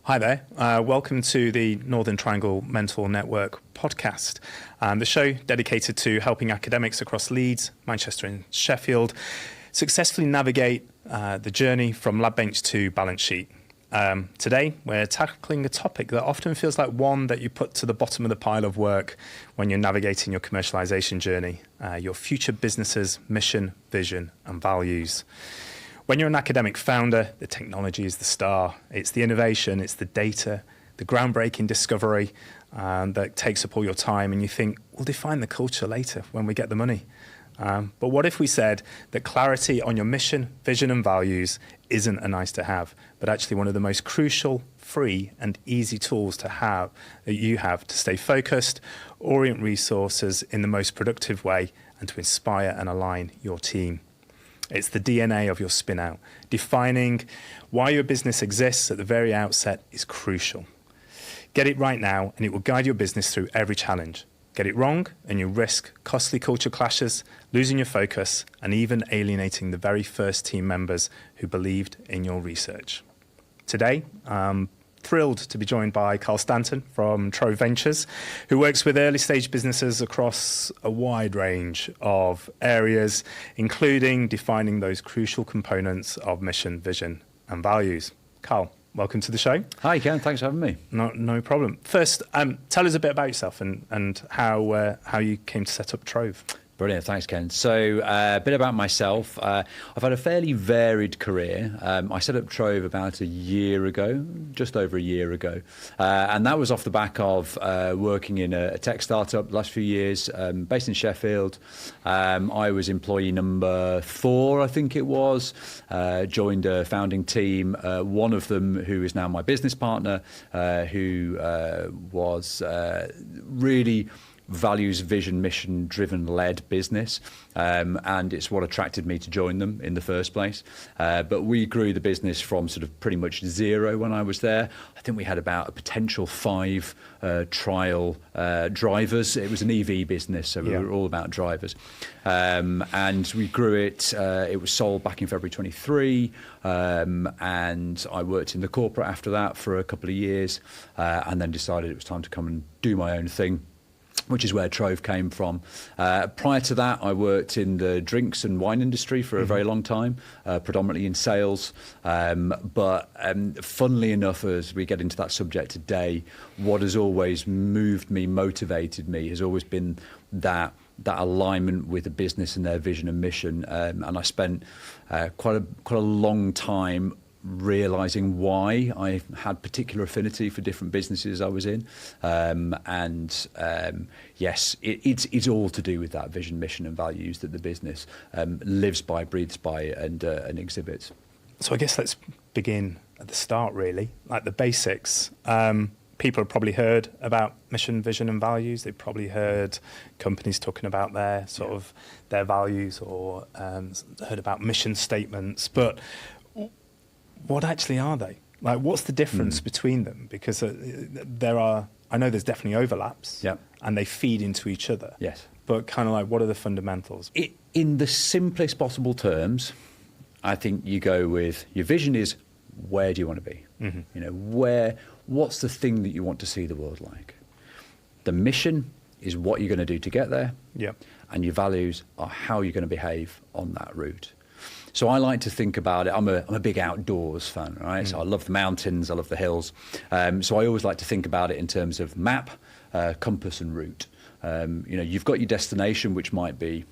Hi there. Welcome to the Northern Triangle Mentor Network podcast, the show dedicated to helping academics across Leeds, Manchester and Sheffield successfully navigate the journey from lab bench to balance sheet. Today, we're tackling a topic that often feels like one that you put to the bottom of the pile of work when you're navigating your commercialization journey, your future business's mission, vision and values. When you're an academic founder, the technology is the star. It's the innovation, it's the data, the groundbreaking discovery that takes up all your time, and you think, we'll define the culture later when we get the money. But what if we said that clarity on your mission, vision and values isn't a nice to have, but actually one of the most crucial, free and easy tools to have that you have to stay focused, orient resources in the most productive way, and to inspire and align your team. It's the DNA of your spin-out. Defining why your business exists at the very outset is crucial. Get it right now and it will guide your business through every challenge. Get it wrong and you risk costly culture clashes, losing your focus and even alienating the very first team members who believed in your research. Today, thrilled to be joined by Carl Stanton from Trove Ventures, who works with early stage businesses across a wide range of areas, including defining those crucial components of mission, vision and values. Carl, welcome to the show. Hi Ken, thanks for having me. No problem. First, tell us a bit about yourself and how you came to set up Trove. Brilliant, thanks Ken. So a bit about myself. I've had a fairly varied career. I set up Trove about a year ago, just over a year ago. And that was off the back of working in a tech startup the last few years, based in Sheffield. I was employee number 4, I think it was. Joined a founding team, one of them who is now my business partner, who was really values, vision, mission driven led business, and it's what attracted me to join them in the first place. But we grew the business from sort of pretty much zero when I was there. I think we had about a potential 5 trial drivers. It was an EV business, so we were all about drivers, and we grew it. It was sold back in February 23, and I worked in the corporate after that for a couple of years, and then decided it was time to come and do my own thing, which is where Trove came from. Prior to that, I worked in the drinks and wine industry for a very long time, predominantly in sales. But funnily enough, as we get into that subject today, what has always moved me, motivated me, has always been that alignment with the business and their vision and mission. And I spent quite a long time realizing why I had particular affinity for different businesses I was in, yes, it's all to do with that vision, mission and values that the business lives by, breathes by and exhibits. So I guess let's begin at the start, really, like the basics. People have probably heard about mission, vision and values. They've probably heard companies talking about their sort of their values, or heard about mission statements, but what actually are they? Like, what's the difference between them? Because I know there's definitely overlaps, and they feed into each other. Yes. But kind of like, what are the fundamentals? In the simplest possible terms, I think you go with your vision is, where do you want to be? You know, what's the thing that you want to see the world like? The mission is what you're going to do to get there. And your values are how you're going to behave on that route. So I like to think about it. I'm a big outdoors fan, right? So I love the mountains, I love the hills. So I always like to think about it in terms of map, compass and route. You know, you've got your destination, which might be,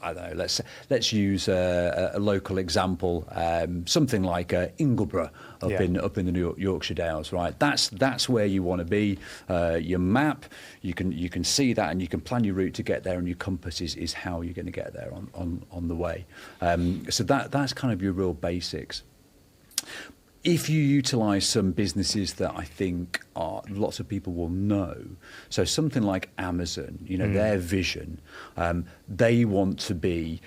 I don't know, let's use a local example, something like Ingleborough up in the New Yorkshire Dales, right? That's where you want to be. Your map, you can see that, and you can plan your route to get there, and your compass is how you're going to get there on the way. So that's kind of your real basics. If you utilise some businesses that I think lots of people will know, so something like Amazon, you know, their vision, they want to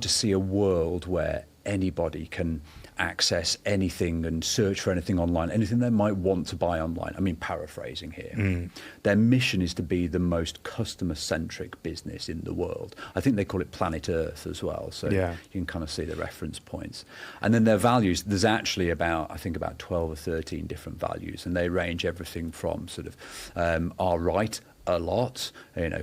see a world where anybody can access anything and search for anything online, anything they might want to buy online. I mean, paraphrasing here. Their mission is to be the most customer-centric business in the world. I think they call it Planet Earth as well, so you can kind of see the reference points. And then their values, there's actually about 12 or 13 different values, and they range everything from sort of are right a lot,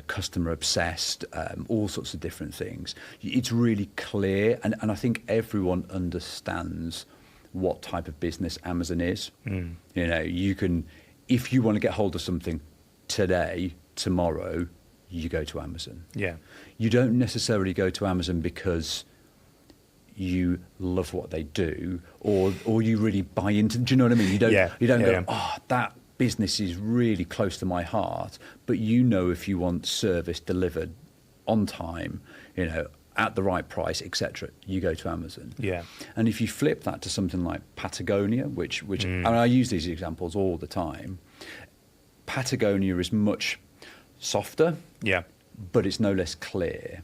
customer obsessed, all sorts of different things. It's really clear, and I think everyone understands what type of business Amazon is. You can, if you want to get hold of something today, tomorrow, you go to Amazon. You don't necessarily go to Amazon because you love what they do, or you really buy into. Do you know what I mean? You don't go, oh, that business is really close to my heart, but if you want service delivered on time, at the right price, etc., you go to Amazon. And if you flip that to something like Patagonia, which and I use these examples all the time, Patagonia is much softer, but it's no less clear.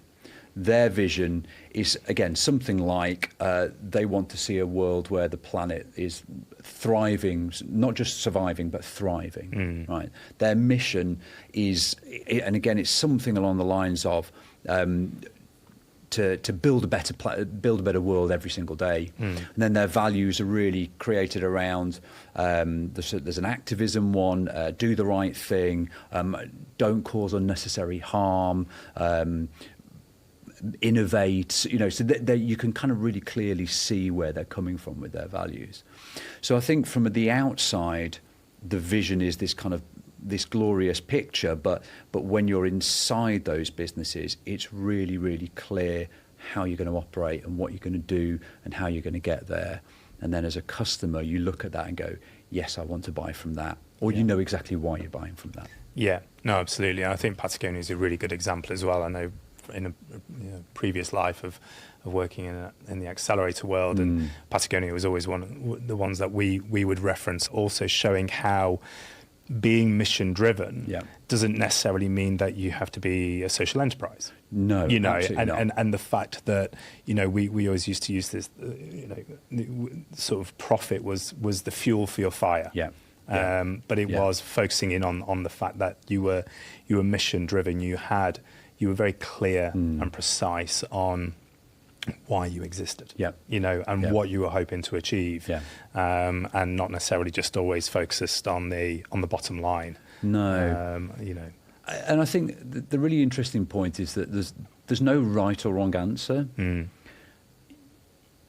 Their vision is, again, something like they want to see a world where the planet is thriving, not just surviving, but thriving. Right? Their mission is, and again, it's something along the lines of to build a better world every single day. And then their values are really created around there's an activism one, do the right thing, don't cause unnecessary harm. Innovate, so that you can kind of really clearly see where they're coming from with their values. So I think from the outside, the vision is this glorious picture, but when you're inside those businesses, it's really, really clear how you're going to operate and what you're going to do and how you're going to get there. And then as a customer, you look at that and go, yes, I want to buy from that, or you know exactly why you're buying from that. Yeah, no, absolutely. I think Patagonia is a really good example as well. I know in a previous life of working in the accelerator world, and Patagonia was always one of the ones that we would reference, also showing how being mission driven doesn't necessarily mean that you have to be a social enterprise. No, and the fact that we always used to use this sort of profit was the fuel for your fire. But it was focusing in on the fact that you were mission driven. You were very clear and precise on why you existed, and what you were hoping to achieve, and not necessarily just always focused on the bottom line. No, And I think the really interesting point is that there's no right or wrong answer.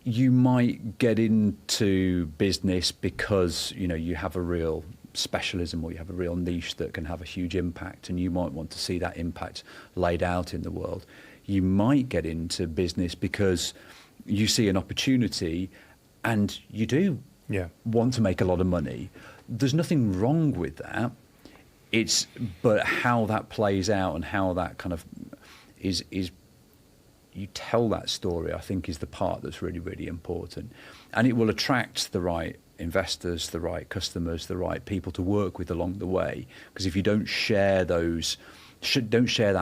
You might get into business because you have a real specialism, or you have a real niche that can have a huge impact, and you might want to see that impact laid out in the world. You might get into business because you see an opportunity and you do want to make a lot of money. There's nothing wrong with that. But how that plays out and how that kind of is you tell that story, I think, is the part that's really, really important. And it will attract the right investors, the right customers, the right people to work with along the way. Because if you don't share that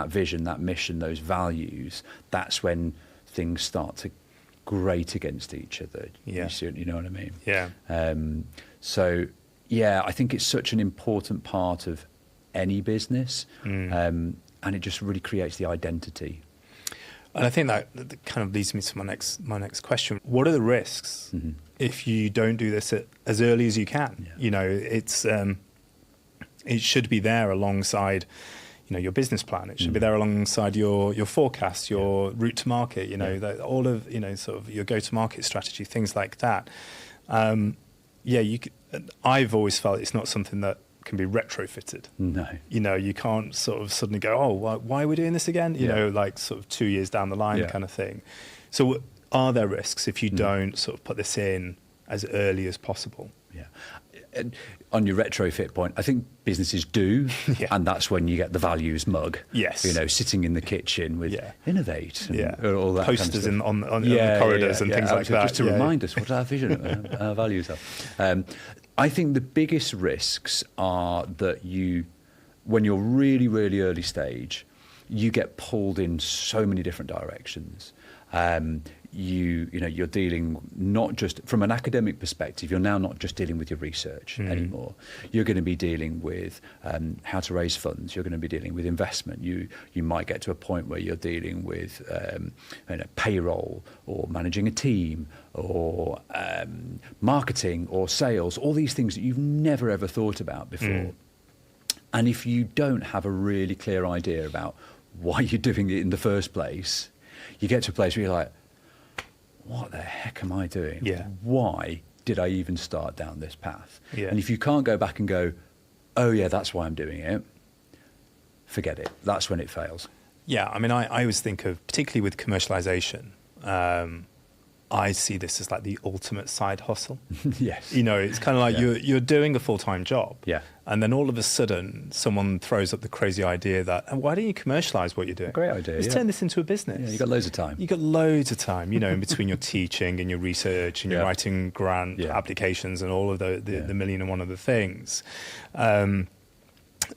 vision, that mission, those values, that's when things start to grate against each other. You know what I mean? I think it's such an important part of any business, and it just really creates the identity. And I think that kind of leads me to my next question. What are the risks if you don't do this as early as you can? It's it should be there alongside your business plan. It should be there alongside your forecast, your route to market. All of sort of your go-to-market strategy, things like that. I've always felt it's not something that can be retrofitted. No. You can't sort of suddenly go, oh, why are we doing this again? Like sort of 2 years down the line kind of thing. So are there risks if you don't sort of put this in as early as possible? And on your retrofit point, I think businesses do, and that's when you get the values mug. Yes. Sitting in the kitchen with innovate and all that posters kind of on the corridors and things like that. Just to remind us what our vision, our values are. I think the biggest risks are that when you're really, really early stage, you get pulled in so many different directions. you're dealing not just from an academic perspective. You're now not just dealing with your research anymore. You're going to be dealing with how to raise funds. You're going to be dealing with investment. You might get to a point where you're dealing with payroll or managing a team or marketing or sales. All these things that you've never ever thought about before. And if you don't have a really clear idea about why you're doing it in the first place, you get to a place where you're like, what the heck am I doing? Yeah. Why did I even start down this path? Yeah. And if you can't go back and go, oh yeah, that's why I'm doing it, forget it. That's when it fails. Yeah, I mean, I always think of, particularly with commercialization, I see this as like the ultimate side hustle. Yes. You know, it's kind of like you're doing a full-time job. Yeah. And then all of a sudden, someone throws up the crazy idea that, why don't you commercialize what you're doing? Great idea. Let's turn this into a business. Yeah, you got loads of time. You got loads of time, you know, in between your teaching and your research and your Yeah. writing grant Yeah. applications and all of the million and one other things.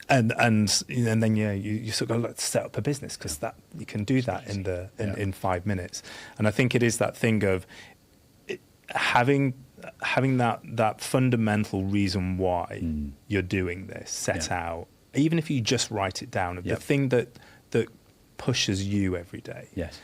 And then you sort of got to set up a business because that you can do that in 5 minutes. And I think it is that thing of having that fundamental reason why you're doing this set out, even if you just write it down, of the thing that pushes you every day. Yes.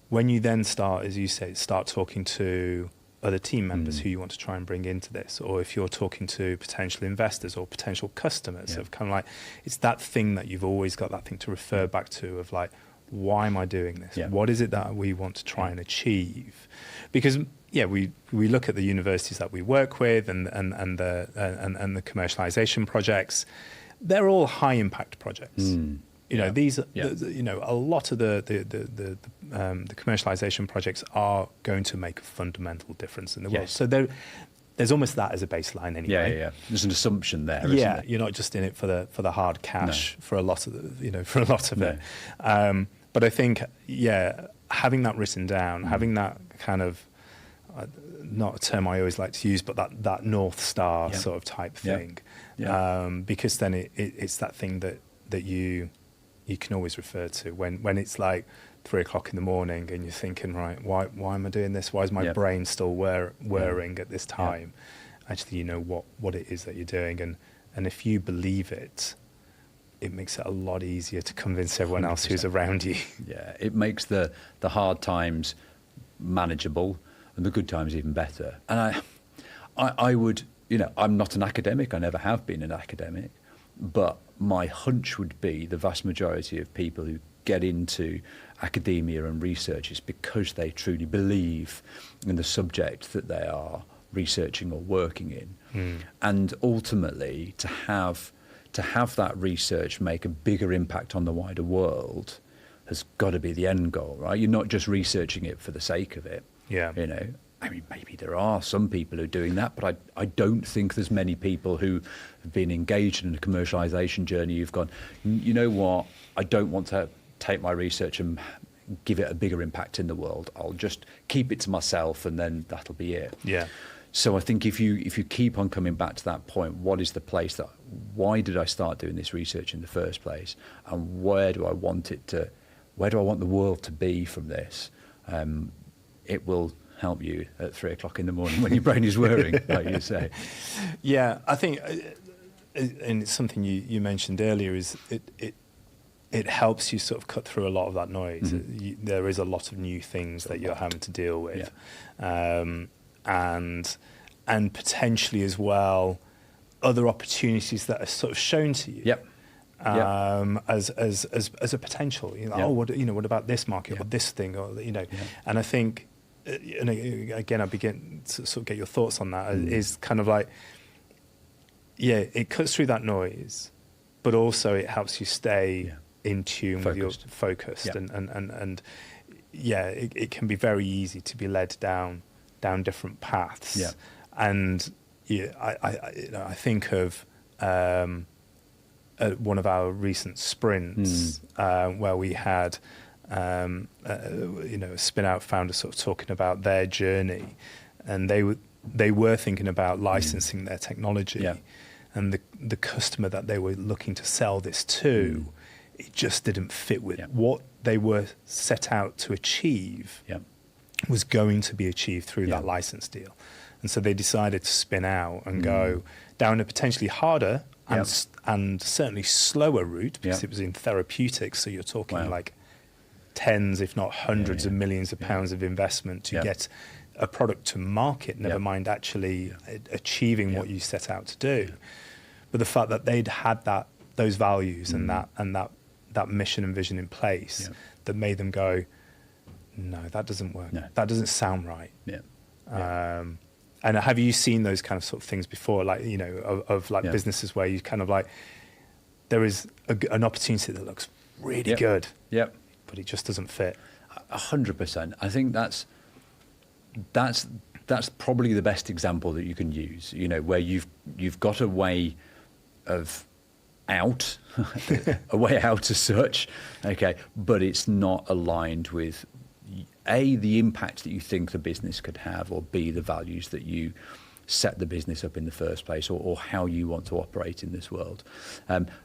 When you then start, as you say, talking to other team members who you want to try and bring into this, or if you're talking to potential investors or potential customers, of kind of like, it's that thing that you've always got that thing to refer back to of like, why am I doing this? Yeah. What is it that we want to try and achieve? Because we look at the universities that we work with and the commercialization projects. They're all high impact projects. You know, these, you know, a lot of the commercialization projects are going to make a fundamental difference in the world. Yes. So there's almost that as a baseline anyway. Yeah. There's an assumption there, isn't there? You're not just in it for the hard cash for a lot of it. But I think, having that written down, having that kind of, not a term I always like to use, but that North Star sort of type thing. Because then it's that thing that you can always refer to when it's like 3 o'clock in the morning and you're thinking, right, why am I doing this? Why is my brain still whirring at this time? Actually, you know what it is that you're doing, and if you believe it, it makes it a lot easier to convince everyone else who's around you. Yeah, it makes the hard times manageable and the good times even better. And I would, you know, I'm not an academic. I never have been an academic, but my hunch would be the vast majority of people who get into academia and research is because they truly believe in the subject that they are researching or working in. And ultimately, to have that research make a bigger impact on the wider world has got to be the end goal, right? You're not just researching it for the sake of it. Yeah. You know, I mean, maybe there are some people who are doing that, but I don't think there's many people who have been engaged in a commercialization journey who've gone, you know what, I don't want to take my research and give it a bigger impact in the world. I'll just keep it to myself and then that'll be it. Yeah. So I think if you keep on coming back to that point, what is the place that, why did I start doing this research in the first place? And where do I want the world to be from this? It will help you at 3 o'clock in the morning when your brain is whirring, like you say. Yeah, I think, and it's something you mentioned earlier, is it helps you sort of cut through a lot of that noise. There is a lot of new things that you're having to deal with, and potentially as well other opportunities that are sort of shown to you. As a potential, you know, what about this market or this thing, or you know, and I think, and again, I begin to sort of get your thoughts on that. Is kind of like, it cuts through that noise, but also it helps you stay in tune with your focused, and it can be very easy to be led down different paths, and I think of one of our recent sprints where we had a Spinout founder sort of talking about their journey, and they were thinking about licensing their technology, and the customer that they were looking to sell this to, it just didn't fit with what they were set out to achieve. was going to be achieved through that license deal. And so they decided to spin out and go down a potentially harder and certainly slower route, because it was in therapeutics. So you're talking like tens, if not hundreds of millions of pounds of investment to get a product to market, never mind actually achieving what you set out to do. But the fact that they'd had those values and that mission and vision in place that made them go, no, that doesn't work. No. That doesn't sound right. And have you seen those kind of sort of things before, like, you know, of like businesses where you kind of like, there is an opportunity that looks really good, but it just doesn't fit? 100%. I think that's probably the best example that you can use, you know, where you've got a way of out, a way out as such, okay, but it's not aligned with A, the impact that you think the business could have, or B, the values that you set the business up in the first place, or how you want to operate in this world.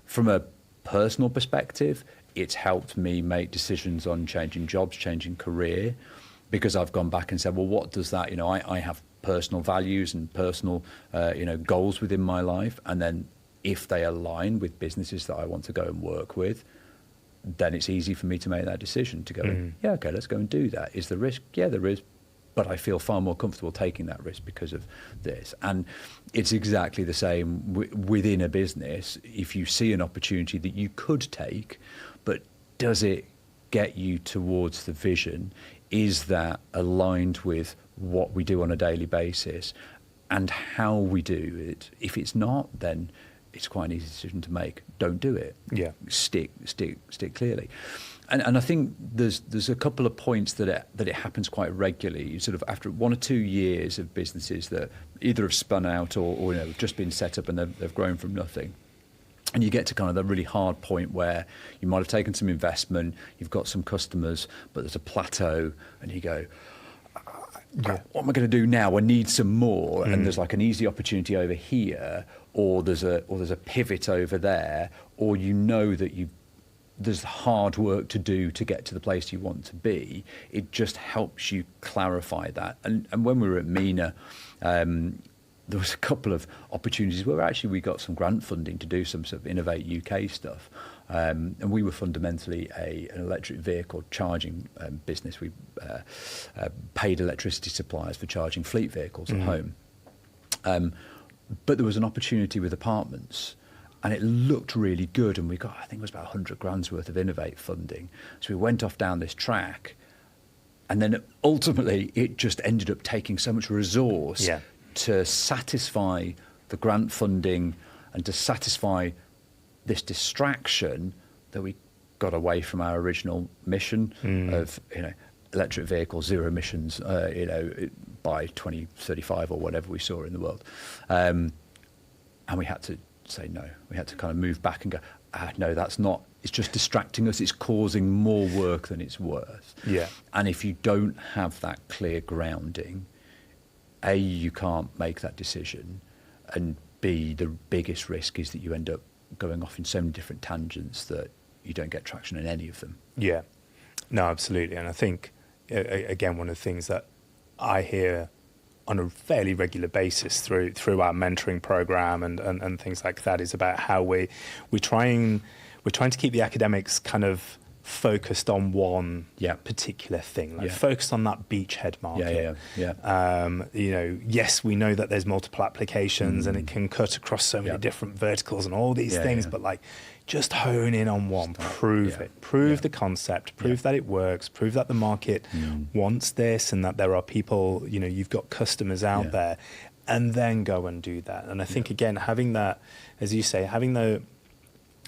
From a personal perspective, it's helped me make decisions on changing jobs, changing career, because I've gone back and said, well, what does that, you know, I have personal values and personal, you know, goals within my life. And then if they align with businesses that I want to go and work with, then it's easy for me to make that decision to go, yeah, okay, let's go and do that. Is there risk? Yeah, there is. But I feel far more comfortable taking that risk because of this. And it's exactly the same within a business. If you see an opportunity that you could take, but does it get you towards the vision? Is that aligned with what we do on a daily basis and how we do it? If it's not, then it's quite an easy decision to make. Don't do it. Yeah. Stick clearly. And I think there's a couple of points that it happens quite regularly. Sort of after 1 or 2 years of businesses that either have spun out or you know, just been set up and they've grown from nothing. And you get to kind of the really hard point where you might have taken some investment, you've got some customers, but there's a plateau, and you go, what am I going to do now? I need some more. And there's like an easy opportunity over here, or there's a pivot over there, or you know that there's hard work to do to get to the place you want to be. It just helps you clarify that. And when we were at MENA, there was a couple of opportunities where actually we got some grant funding to do some sort of Innovate UK stuff. And we were fundamentally an electric vehicle charging business. We paid electricity suppliers for charging fleet vehicles at home. But there was an opportunity with apartments, and it looked really good. And we got, I think it was about 100 grand's worth of Innovate funding. So we went off down this track, and then ultimately it just ended up taking so much resource to satisfy the grant funding and to satisfy this distraction that we got away from our original mission of, you know, electric vehicles, zero emissions, you know, by 2035 or whatever we saw in the world. And we had to say no. We had to kind of move back and go, no, that's not, it's just distracting us. It's causing more work than it's worth. Yeah. And if you don't have that clear grounding, A, you can't make that decision, and B, the biggest risk is that you end up going off in so many different tangents that you don't get traction in any of them. Yeah, no, absolutely. And I think, again, one of the things that I hear on a fairly regular basis through our mentoring program and things like that is about how we're trying to keep the academics kind of focused on one particular thing, like focused on that beachhead market. You know, yes, we know that there's multiple applications and it can cut across so many different verticals and all these things, but like just hone in on one, prove it, prove the concept, prove that it works, prove that the market wants this and that there are people, you know, you've got customers out there, and then go and do that. And I think, again, having that, as you say, having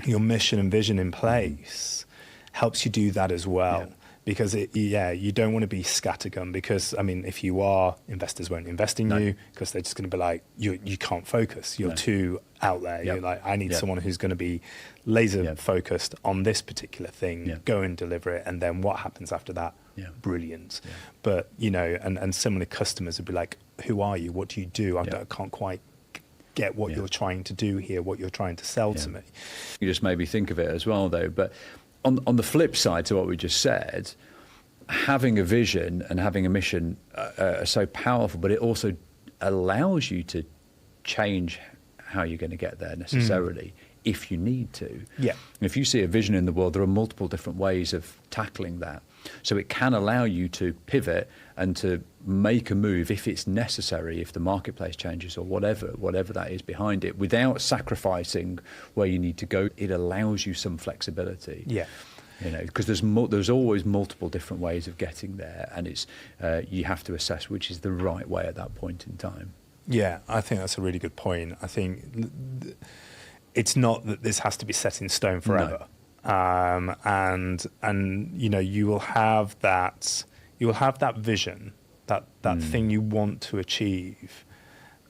your mission and vision in place helps you do that as well. Because you don't want to be scattergun, because I mean, if you are, investors won't invest in you because they're just going to be like, you can't focus, you're too out there. You're like, I need someone who's going to be laser focused on this particular thing, go and deliver it, and then what happens after that? Brilliant. But you know, and similarly, customers would be like, who are you? What do you do? I can't quite get what you're trying to do here, what you're trying to sell to me. You just made me think of it as well, though, but on the flip side to what we just said, having a vision and having a mission are so powerful, but it also allows you to change how you're going to get there necessarily if you need to. Yeah. If you see a vision in the world, there are multiple different ways of tackling that. So it can allow you to pivot and to make a move if it's necessary, if the marketplace changes or whatever that is behind it, without sacrificing where you need to go. It allows you some flexibility. Yeah. You know, because there's always multiple different ways of getting there, and it's you have to assess which is the right way at that point in time. Yeah, I think that's a really good point. I think it's not that this has to be set in stone forever. No. And you know, you will have that vision, that thing you want to achieve.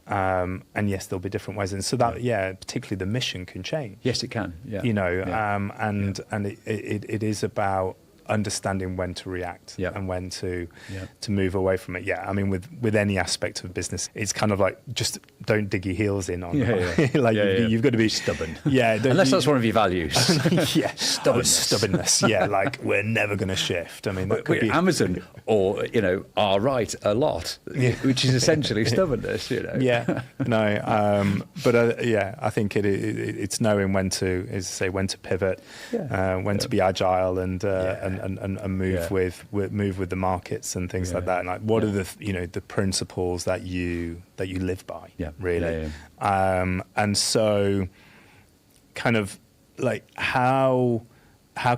And yes, there'll be different ways, and so that particularly the mission can change. Yes, it can. Yeah, you know, and it is about understanding when to react and when to move away from it. Yeah, I mean, with any aspect of business, it's kind of like just don't dig your heels in on. You've got to be stubborn. Yeah, unless that's one of your values. Stubbornness. Yeah, like we're never going to shift. I mean, that could be Amazon, or you know, are right a lot, which is essentially stubbornness. You know. Yeah. No. But I think it's knowing when to, as I say, when to pivot, when to be agile and move with the markets and things like that. And like, what are the principles that you live by? Really. And so, kind of like how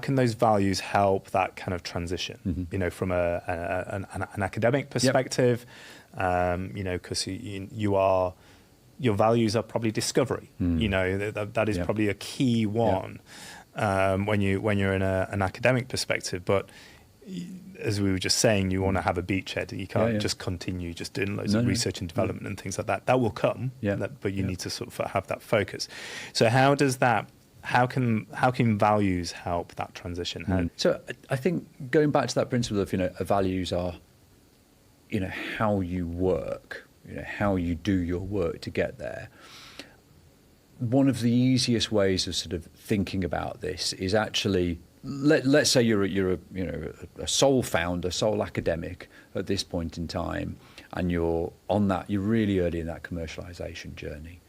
can those values help that kind of transition? You know, from an academic perspective, you know, because your values are probably discovery. You know, that is probably a key one. When you're in an academic perspective, but as we were just saying, you want to have a beachhead. You can't just continue just doing loads of research and development and things like that. That will come, but you need to sort of have that focus. So how can values help that transition? So I think going back to that principle of, you know, values are, you know, how you work, you know, how you do your work to get there. One of the easiest ways of sort of thinking about this is actually, let's say you're a sole founder, sole academic at this point in time, and you're really early in that commercialization journey.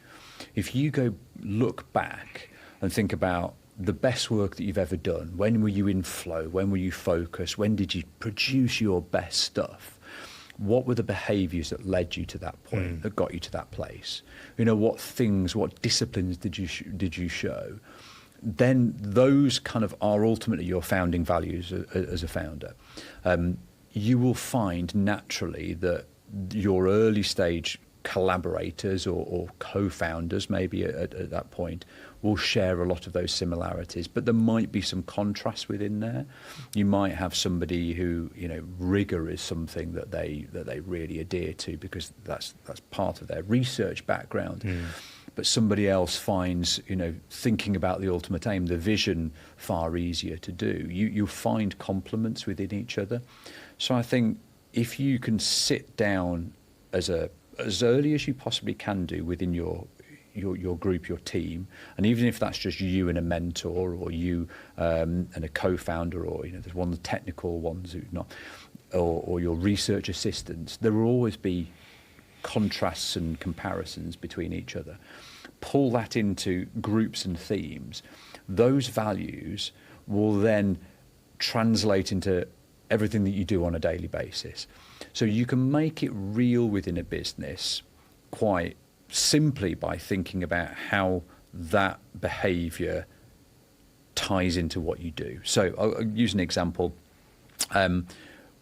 If you go look back and think about the best work that you've ever done, when were you in flow? When were you focused? When did you produce your best stuff? What were the behaviours that led you to that point, that got you to that place? You know, what disciplines did you show? Then those kind of are ultimately your founding values as a founder. You will find naturally that your early stage collaborators or co-founders maybe at that point will share a lot of those similarities, but there might be some contrast within there. You might have somebody who, you know, rigor is something that they really adhere to because that's part of their research background. But somebody else finds, you know, thinking about the ultimate aim, the vision, far easier to do. You'll find complements within each other. So I think if you can sit down as early as you possibly can do within your group, your team, and even if that's just you and a mentor, or you and a co-founder, or, you know, there's one of the technical ones who not, or your research assistants, there will always be contrasts and comparisons between each other. Pull that into groups and themes. Those values will then translate into everything that you do on a daily basis. So you can make it real within a business quite simply by thinking about how that behaviour ties into what you do. So I'll use an example.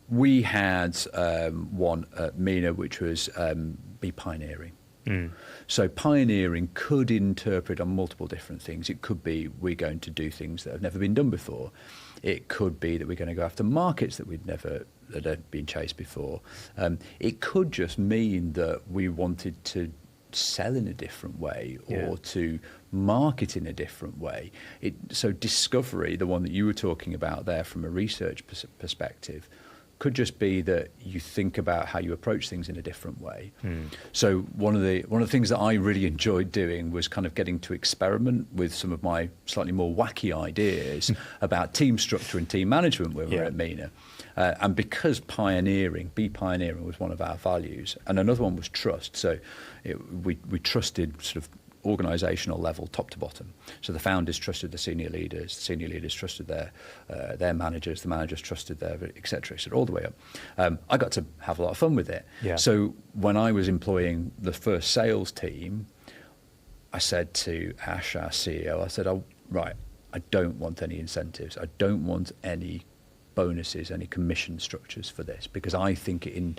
We had one at MENA, which was be pioneering. So pioneering could interpret on multiple different things. It could be we're going to do things that have never been done before. It could be that we're going to go after markets that that had been chased before. It could just mean that we wanted to sell in a different way or to market in a different way. So discovery, the one that you were talking about there from a research perspective, could just be that you think about how you approach things in a different way. So one of the things that I really enjoyed doing was kind of getting to experiment with some of my slightly more wacky ideas about team structure and team management when we were at MENA. And because be pioneering was one of our values, and another one was trust. So we trusted sort of organisational level, top to bottom. So the founders trusted the senior leaders trusted their managers, the managers trusted their, et cetera, all the way up. I got to have a lot of fun with it. Yeah. So when I was employing the first sales team, I said to Ash, our CEO, I said, right, I don't want any incentives. I don't want any bonuses, any commission structures for this, because I think it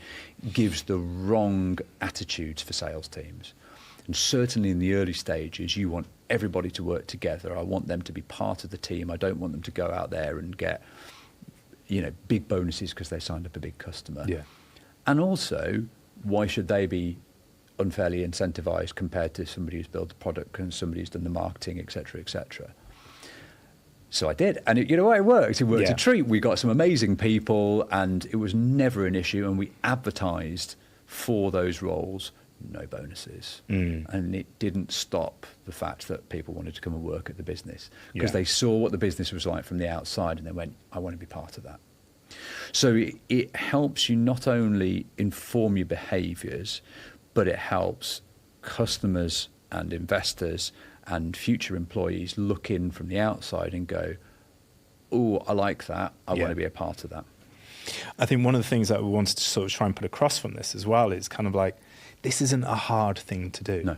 gives the wrong attitudes for sales teams. And certainly in the early stages, you want everybody to work together. I want them to be part of the team. I don't want them to go out there and get, big bonuses because they signed up a big customer. Yeah. And also, why should they be unfairly incentivized compared to somebody who's built the product and somebody who's done the marketing, et cetera, et cetera? So I did, and it worked. It worked a treat. We got some amazing people, and it was never an issue. And we advertised for those roles, no bonuses, and it didn't stop the fact that people wanted to come and work at the business because they saw what the business was like from the outside, and they went, "I want to be part of that." So it helps you not only inform your behaviours, but it helps customers and investors and future employees look in from the outside and go, "Oh, I like that. I want to be a part of that." I think one of the things that we wanted to sort of try and put across from this as well is kind of like, this isn't a hard thing to do. No.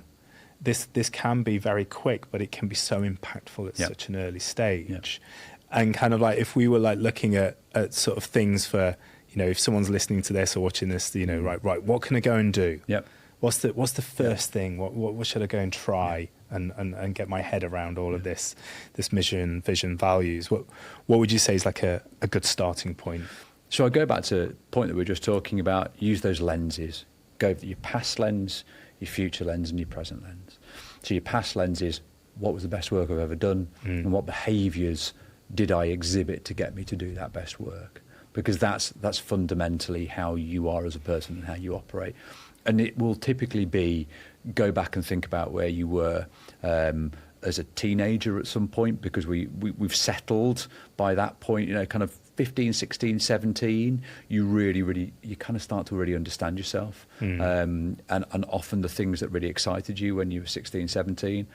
This can be very quick, but it can be so impactful at such an early stage. And kind of like, if we were like looking at sort of things for, if someone's listening to this or watching this, right, what can I go and do? Yep. What's the first thing? What should I go and try and get my head around all of this mission, vision, values? What would you say is like a good starting point? So I go back to the point that we were just talking about. Use those lenses. Go for your past lens, your future lens, and your present lens. So your past lens is, what was the best work I've ever done, and what behaviours did I exhibit to get me to do that best work? Because that's fundamentally how you are as a person and how you operate. And it will typically be, go back and think about where you were as a teenager at some point, because we've settled by that point, kind of 15, 16, 17, you kind of start to really understand yourself. And often the things that really excited you when you were 16, 17,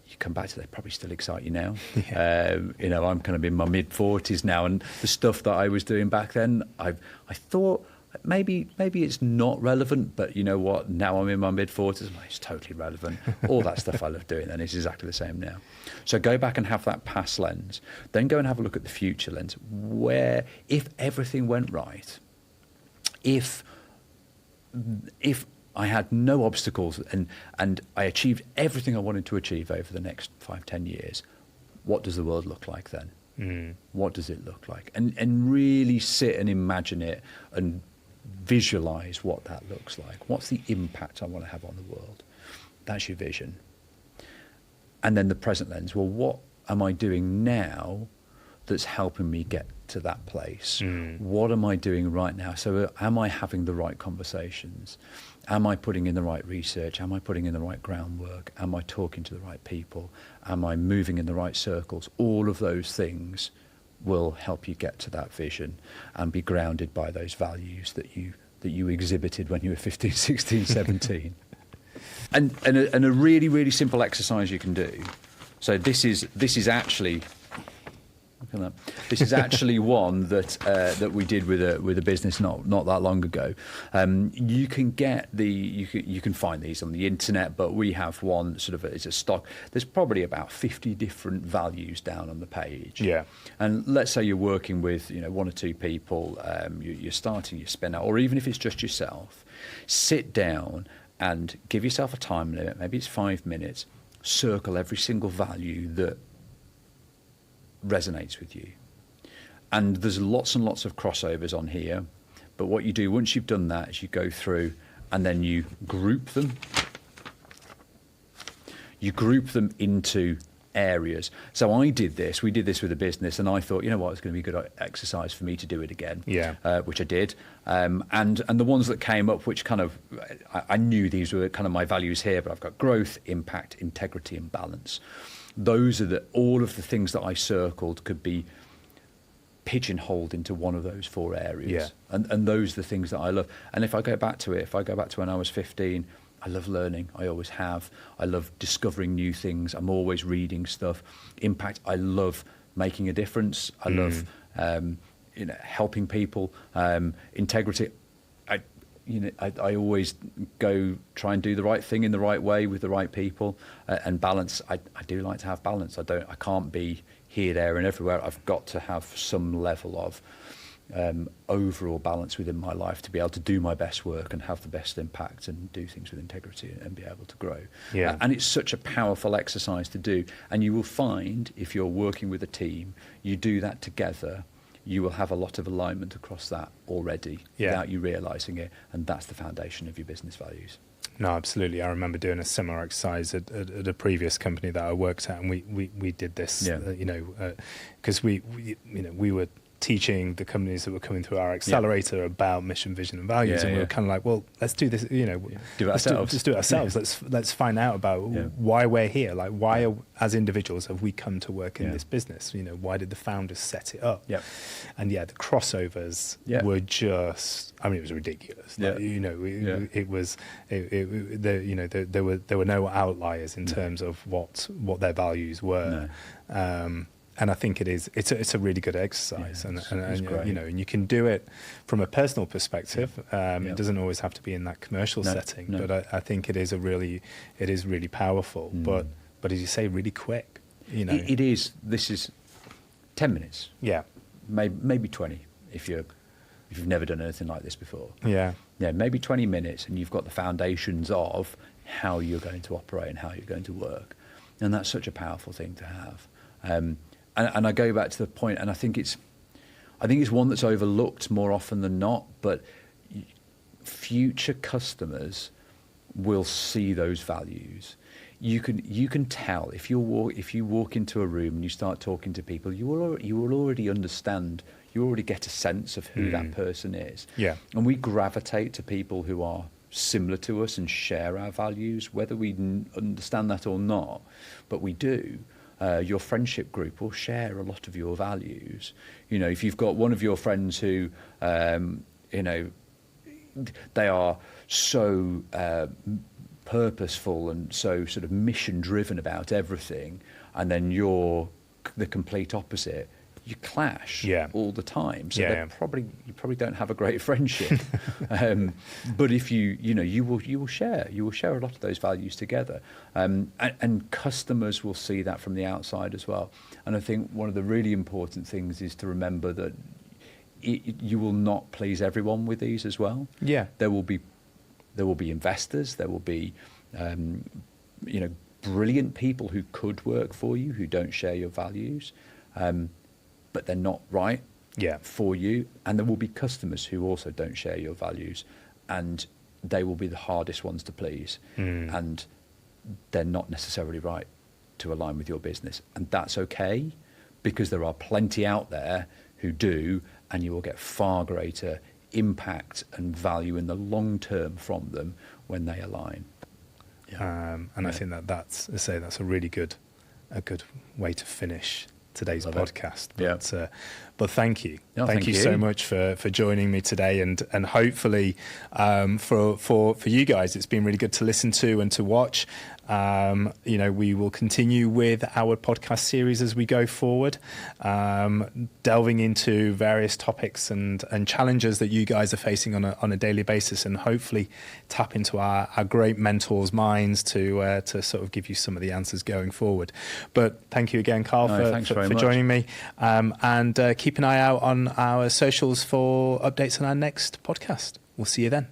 you come back to, they probably still excite you now. I'm kind of in my mid-40s now, and the stuff that I was doing back then, I thought maybe it's not relevant, but you know what? Now I'm in my mid-40s, it's totally relevant. All that stuff I love doing then is exactly the same now. So go back and have that past lens. Then go and have a look at the future lens, where if everything went right, if I had no obstacles and I achieved everything I wanted to achieve over the next 5-10 years, what does the world look like then? What does it look like? And really sit and imagine it and visualize what that looks like. What's the impact I want to have on the world? That's your vision. And then the present lens. Well, what am I doing now that's helping me get to that place? What am I doing right now? So am I having the right conversations? Am I putting in the right research? Am I putting in the right groundwork? Am I talking to the right people? Am I moving in the right circles? All of those things will help you get to that vision and be grounded by those values that you exhibited when you were 15, 16, 17. And a really, really simple exercise you can do. So this is actually, look at that. This is actually one that we did with a business not that long ago. You can find these on the internet, but we have one sort of as a stock. There's probably about 50 different values down on the page. Yeah. And let's say you're working with one or two people. You're starting your spin out, or even if it's just yourself, sit down and give yourself a time limit. Maybe it's 5 minutes. Circle every single value that resonates with you. And there's lots and lots of crossovers on here, but what you do once you've done that is you go through and then you group them into areas. So we did this with a business, and I thought, you know what, it's going to be a good exercise for me to do it again, which I did. And the ones that came up, which kind of, I knew these were kind of my values here, but I've got growth, impact, integrity, and balance. Those are all of the things that I circled could be pigeonholed into one of those 4 areas. And those are the things that I love. And if I go back to when I was 15, I love learning. I always have. I love discovering new things. I'm always reading stuff. Impact, I love making a difference. I love helping people. Integrity, I always go try and do the right thing in the right way with the right people. And balance, I do like to have balance. I can't be here, there, and everywhere. I've got to have some level of overall balance within my life to be able to do my best work and have the best impact and do things with integrity and be able to grow. And it's such a powerful exercise to do. And you will find, if you're working with a team, you do that together, you will have a lot of alignment across that already without you realising it. And that's the foundation of your business values. No, absolutely. I remember doing a similar exercise at a previous company that I worked at, and we did this, because we were teaching the companies that were coming through our accelerator about mission, vision, and values, and we were kind of like, well, let's do this, do it ourselves. Let's do it ourselves. Let's find out about why we're here, like why as individuals have we come to work in this business? Why did the founders set it up? And the crossovers were just, I mean, it was ridiculous. Like, it was, there were no outliers in terms of what their values were. And I think it's a really good exercise, and and you can do it from a personal perspective. It doesn't always have to be in that commercial setting, but I think it is really powerful. But as you say, really quick. It is. This is 10 minutes. Maybe 20 if you've never done anything like this before. Maybe 20 minutes, and you've got the foundations of how you're going to operate and how you're going to work, and that's such a powerful thing to have. And I go back to the point, and I think it's one that's overlooked more often than not, but future customers will see those values. You can tell if you walk into a room and you start talking to people, you will already understand. You already get a sense of who that person is. And we gravitate to people who are similar to us and share our values, whether we understand that or not, but we do. Your friendship group will share a lot of your values. If you've got one of your friends who, they are so purposeful and so sort of mission driven about everything, and then you're the complete opposite, you clash all the time. So you probably don't have a great friendship. But if you will share a lot of those values together, and customers will see that from the outside as well. And I think one of the really important things is to remember that you will not please everyone with these as well. There will be investors. There will be brilliant people who could work for you who don't share your values. But they're not right for you. And there will be customers who also don't share your values, and they will be the hardest ones to please. And they're not necessarily right to align with your business. And that's okay, because there are plenty out there who do, and you will get far greater impact and value in the long term from them when they align. I think that's a really good way to finish today's podcast. But thank you. Thank you so much for joining me today, and hopefully for you guys it's been really good to listen to and to watch. We will continue with our podcast series as we go forward, delving into various topics and challenges that you guys are facing on a daily basis, and hopefully tap into our great mentors' minds to sort of give you some of the answers going forward. But thank you again, Carl, for joining me, and keep an eye out on our socials for updates on our next podcast. We'll see you then.